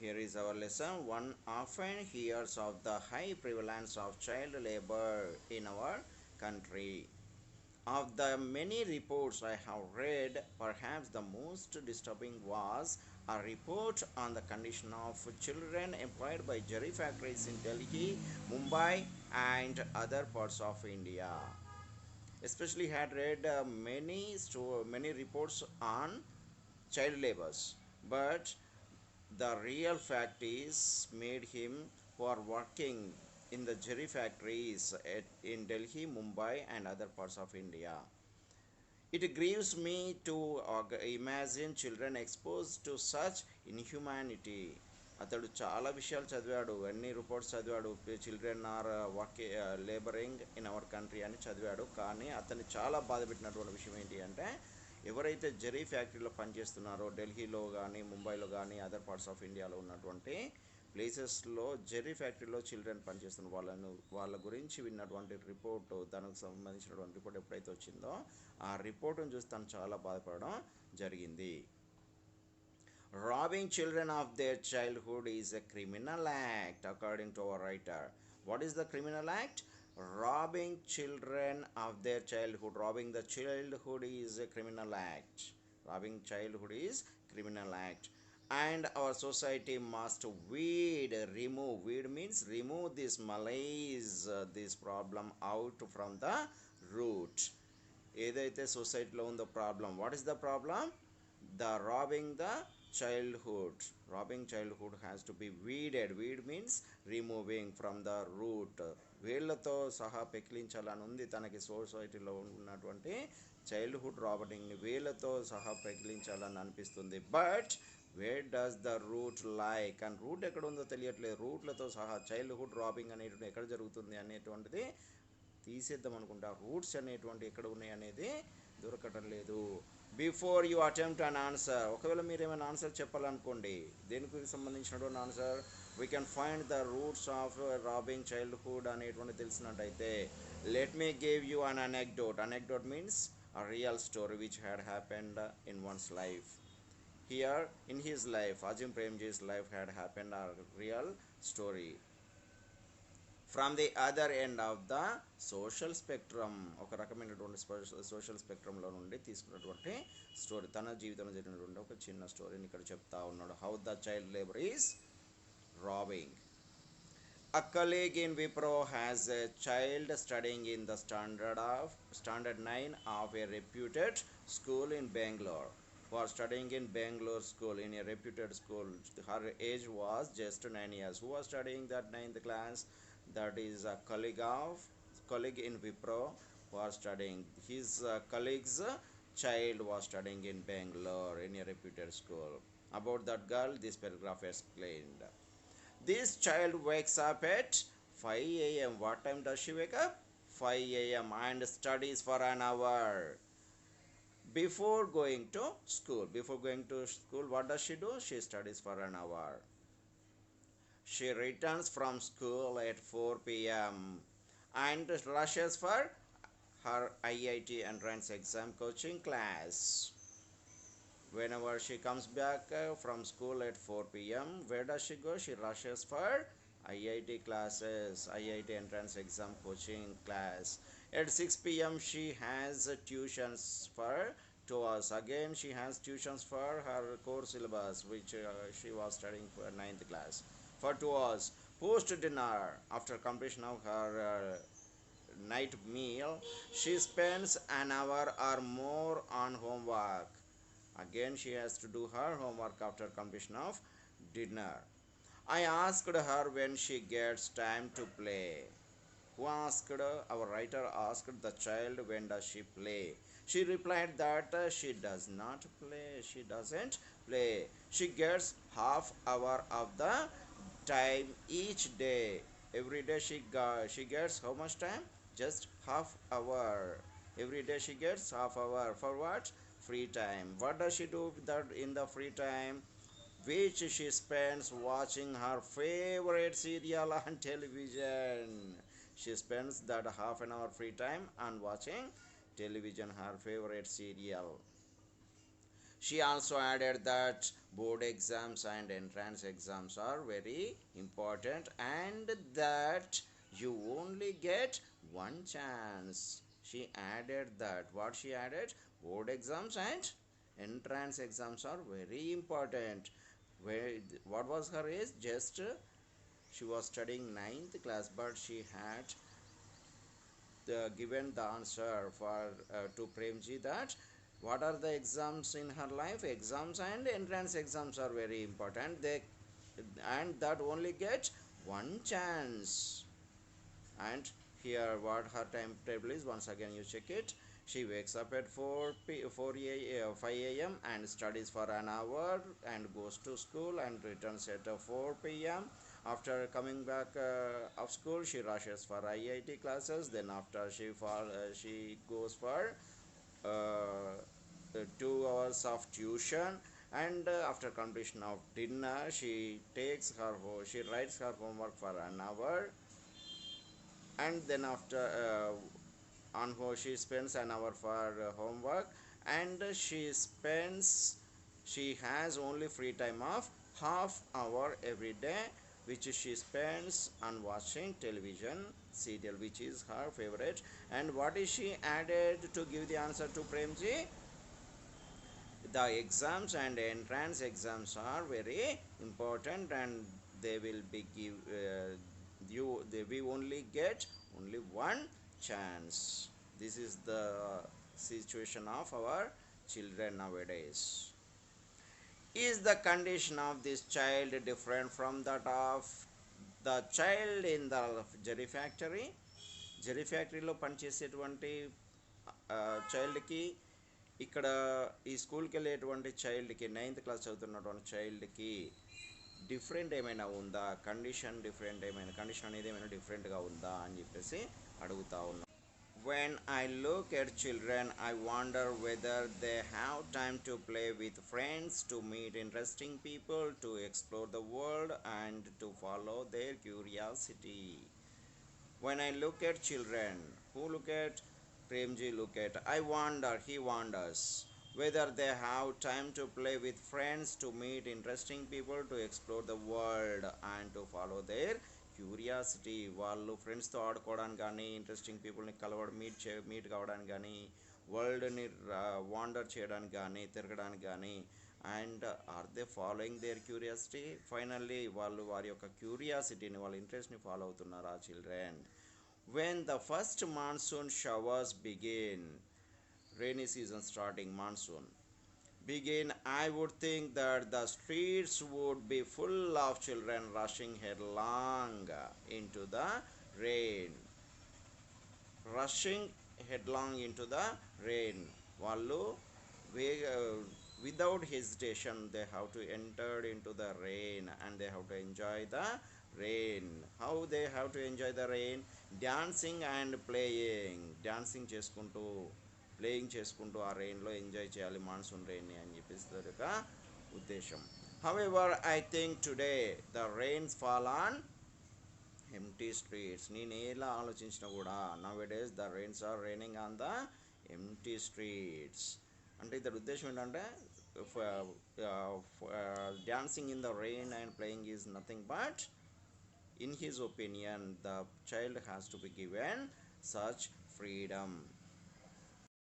Here is our lesson. One often hears of the high prevalence of child labor in our country. Of the many reports I have read, perhaps the most disturbing was a report on the condition of children employed by jerry factories in Delhi, Mumbai, and other parts of India. Especially had read many reports on child labors, but the real fact is made him who are working in the jerry factories in Delhi, Mumbai, and other parts of India. It grieves me to imagine children exposed to such inhumanity. అతడు చాలా విషయాలు చదివాడు, అన్ని reports చదివాడు, children are working laboring in our country అని చదివాడు. కానీ అతన్ని చాలా బాధ పెట్టినటువంటి విషయం ఏంటి అంటే, ఎవరైతే జరీ ఫ్యాక్టరీలో పనిచేస్తున్నారో ఢిల్లీలో కానీ ముంబైలో కానీ అదర్ పార్ట్స్ ఆఫ్ ఇండియాలో ఉన్నటువంటి ప్లేసెస్లో జెర్రీ ఫ్యాక్టరీలో చిల్డ్రన్ పనిచేస్తున్న వాళ్ళ గురించి విన్నటువంటి రిపోర్టు, దానికి సంబంధించినటువంటి రిపోర్ట్ ఎప్పుడైతే వచ్చిందో ఆ రిపోర్టును చూసి తను చాలా బాధపడడం జరిగింది. Robbing children of their childhood is a criminal act according to our writer. What is the criminal act? Robbing children of their childhood. Robbing the childhood is a criminal act. Robbing childhood is criminal act. And our society must weed means remove this malaise, this problem out from the root. ఏదైతే సొసైటీలో ఉందో problem, what is the problem? The robbing childhood has to be weeded. Weed means removing from the root. వేళ్లతో సహా పెకిలించాలని ఉంది తనకి. సొసైటీలో ఉన్నటువంటి childhood రాబర్టింగ్ని వేళ్లతో సహా పెకిలించాలని అనిపిస్తుంది. But where does the route లై? కానీ రూట్ ఎక్కడ ఉందో తెలియట్లేదు. రూట్లతో సహా చైల్డ్హుడ్ రాబింగ్ అనేటువంటి ఎక్కడ జరుగుతుంది అనేటువంటిది తీసేద్దాం అనుకుంటా. రూట్స్ అనేటువంటి ఎక్కడ ఉన్నాయి అనేది దొరకటం లేదు. Before you attempt an answer, ఒకవేళ మీరు ఏమైనా ఆన్సర్ చెప్పాలనుకోండి, దేనికి సంబంధించినటువంటి answer, we can find the roots of robbing childhood అనేటువంటి తెలిసినట్టయితే, let me give you an anecdote means a real story which had happened in one's life. Here in his life, Azim Premji's life had happened a real story. From the other end of the social spectrum, ఒక రకమైనటువంటి social స్పెక్ట్రంలో నుండి తీసుకున్నటువంటి story, తన జీవితంలో జరిగినటువంటి ఒక చిన్న స్టోరీని ఇక్కడ చెప్తా ఉన్నాడు. How the child labour is robbing. A colleague in Wipro has a child studying in the standard 9 of a reputed school in Bangalore. For studying in Bangalore school, in a reputed school, her age was just 9 years. Who was studying that 9th class? That is a colleague in Wipro who was studying. His colleague's child was studying in Bangalore in a reputed school. About that girl, this paragraph explained. This child wakes up at 5 a.m. What time does she wake up? 5 a.m. and studies for an hour. Before going to school, what does she do? She studies for an hour. She returns from school at 4 p.m. and rushes for her IIT entrance exam coaching class. Whenever she comes back from school at 4 p.m., where does she go? She rushes for IIT classes, IIT entrance exam coaching class. At 6 p.m., she has tuitions for 2 hours. Again, she has tuitions for her core syllabus, which she was studying for 9th class, for 2 hours. Post dinner, after completion of her night meal, she spends an hour or more on homework. Again, she has to do her homework after completion of dinner. I asked her when she gets time to play. Who asked? Our writer asked the child when does she play. She replied that she does not play. She doesn't play. She gets half hour of the time each day. Every day she gets how much time? Just half hour. Every day she gets half hour. For what? Free time. What does she do that in the free time? Which she spends watching her favorite serial on television. She spends that half an hour free time on watching television, her favorite serial. She also added that board exams and entrance exams are very important and that you only get one chance. She added that. What she added? Board exams and entrance exams are very important. Where, what was her age? Just she was studying ninth class, but she had given the answer for to Premji that what are the exams in her life? Exams and entrance exams are very important. They and that only get one chance. And here what her timetable is, once again you check it. She wakes up at 5 a.m. and studies for an hour and goes to school and returns at 4 p.m. After coming back of school, she rushes for IIT classes. Then after she goes for 2 hours of tuition, and after completion of dinner, she writes her homework for an hour, and then after on how she spends an hour for homework, and she has only free time of half hour every day, which she spends on watching television serial, which is her favorite. And what is she added to give the answer to Premji? The exams and entrance exams are very important, and they will be we only get only one chance. This is the situation of our children nowadays. Is the condition of this child different from that of the child in the jerry factory? Jerry ఫ్యాక్టరీలో పనిచేసేటువంటి చైల్డ్కి, ఇక్కడ ఈ స్కూల్కి వెళ్ళేటువంటి చైల్డ్కి, ninth class చదువుతున్నటువంటి చైల్డ్కి different ఏమైనా ఉందా? Condition అనేది ఏమైనా డిఫరెంట్గా ఉందా అని చెప్పేసి అడుగుతా ఉన్నాం. When I look at children, I wonder whether they have time to play with friends, to meet interesting people, to explore the world, and to follow their curiosity. When I look at children, who look at? Premji look at. He wonders whether they have time to play with friends, to meet interesting people, to explore the world, and to follow their curiosity. వాళ్ళు ఫ్రెండ్స్తో ఆడుకోవడానికి కానీ, interesting పీపుల్ని meet కావడానికి కానీ, వరల్డ్ని వాండర్ చేయడానికి కానీ, తిరగడానికి కానీ, and are they following their curiosity? Finally వాళ్ళు వారి యొక్క క్యూరియాసిటీని, వాళ్ళ ఇంట్రెస్ట్ని ఫాలో అవుతున్నారు ఆ children. When the first monsoon showers begin, rainy season starting, monsoon begin, I would think that the streets would be full of children rushing headlong into the rain. Rushing headlong into the rain. వాళ్ళు without hesitation they have to enter into the rain and they have to enjoy the rain. How they have to enjoy the rain? Dancing and playing. Dancing చేసుకుంటూ, playing చేసుకుంటూ ఆ రెయిన్లో enjoy చేయాలి monsoon రెయిన్ని అని చెప్పేసి దాని యొక్క ఉద్దేశం. However I think today the rains fall on empty streets. నేను ఎలా ఆలోచించినా కూడా nowadays the rains are raining on the empty streets. అంటే ఇద్దరు ఉద్దేశం ఏంటంటే dancing in the rain and playing is nothing but, in his opinion, the child has to be given such freedom.